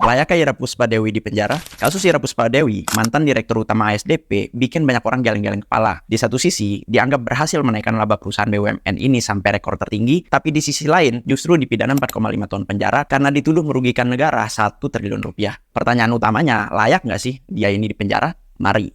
Layakkah Ira Puspadewi di penjara? Kasus Ira Puspadewi, mantan Direktur Utama ASDP, bikin banyak orang geleng-geleng kepala. Di satu sisi, dianggap berhasil menaikkan laba perusahaan BUMN ini sampai rekor tertinggi, tapi di sisi lain justru dipidana 4,5 tahun penjara karena dituduh merugikan negara 1 triliun rupiah. Pertanyaan utamanya, layak nggak sih dia ini di penjara? Mari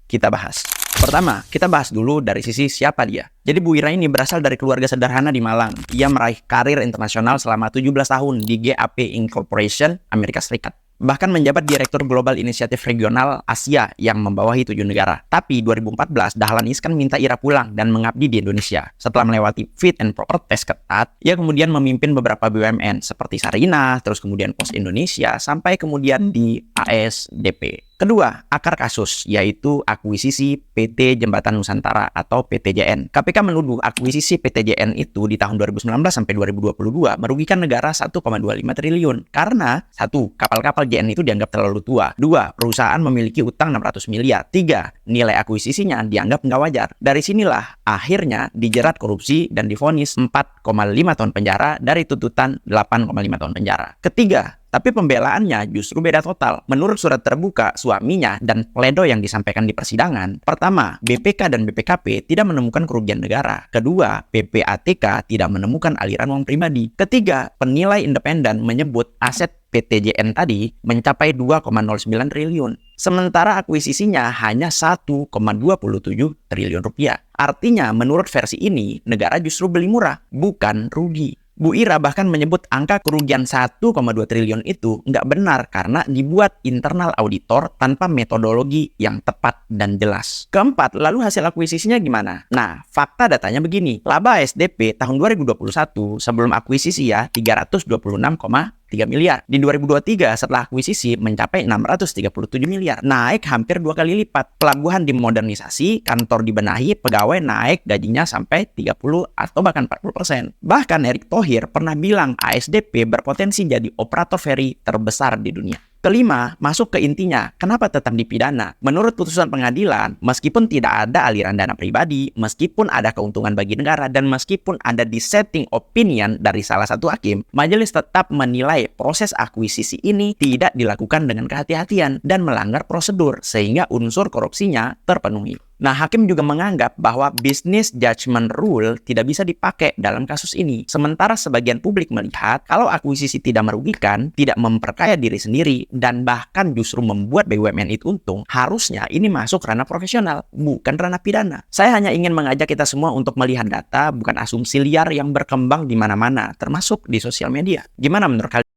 kita bahas. Pertama, kita bahas dulu dari sisi siapa dia. Jadi Bu Ira ini berasal dari keluarga sederhana di Malang. Ia meraih karir internasional selama 17 tahun di GAP Incorporation, Amerika Serikat. Bahkan menjabat Direktur Global Inisiatif Regional Asia yang membawahi 7 negara. Tapi 2014, Dahlan Iskan minta Ira pulang dan mengabdi di Indonesia. Setelah melewati fit and proper test ketat, ia kemudian memimpin beberapa BUMN seperti Sarina, terus kemudian Pos Indonesia, sampai kemudian di ASDP. Kedua, akar kasus, yaitu akuisisi PT Jembatan Nusantara atau PTJN. KPK menuduh akuisisi PTJN itu di tahun 2019 sampai 2022 merugikan negara 1,25 triliun. Karena, 1. Kapal-kapal JN itu dianggap terlalu tua. 2. Perusahaan memiliki utang 600 miliar. 3. Nilai akuisisinya dianggap nggak wajar. Dari sinilah, akhirnya dijerat korupsi dan divonis 4,5 tahun penjara dari tuntutan 8,5 tahun penjara. Ketiga, tapi pembelaannya justru beda total. Menurut surat terbuka suaminya dan pledoi yang disampaikan di persidangan, pertama, BPK dan BPKP tidak menemukan kerugian negara. Kedua, PPATK tidak menemukan aliran uang pribadi. Ketiga, penilai independen menyebut aset PTJN tadi mencapai 2,09 triliun. Sementara akuisisinya hanya 1,27 triliun rupiah. Artinya, menurut versi ini, negara justru beli murah, bukan rugi. Bu Ira bahkan menyebut angka kerugian 1,2 triliun itu nggak benar karena dibuat internal auditor tanpa metodologi yang tepat dan jelas. Keempat, lalu hasil akuisisinya gimana? Nah, fakta datanya begini. Laba ASDP tahun 2021 sebelum akuisisi ya 326,3 miliar. Di 2023 setelah akuisisi mencapai 637 miliar. Naik hampir 2 kali lipat. Pelabuhan dimodernisasi, kantor dibenahi, pegawai naik gajinya sampai 30 atau bahkan 40%. Bahkan Erick Thohir pernah bilang ASDP berpotensi jadi operator feri terbesar di dunia. Kelima, masuk ke intinya, kenapa tetap dipidana? Menurut putusan pengadilan, meskipun tidak ada aliran dana pribadi, meskipun ada keuntungan bagi negara, dan meskipun ada dissenting opinion dari salah satu hakim, majelis tetap menilai proses akuisisi ini tidak dilakukan dengan kehati-hatian dan melanggar prosedur, sehingga unsur korupsinya terpenuhi. Nah, hakim juga menganggap bahwa business judgment rule tidak bisa dipakai dalam kasus ini. Sementara sebagian publik melihat kalau akuisisi tidak merugikan, tidak memperkaya diri sendiri, dan bahkan justru membuat BUMN itu untung, harusnya ini masuk ranah profesional, bukan ranah pidana. Saya hanya ingin mengajak kita semua untuk melihat data, bukan asumsi liar yang berkembang di mana-mana, termasuk di sosial media. Gimana menurut kalian?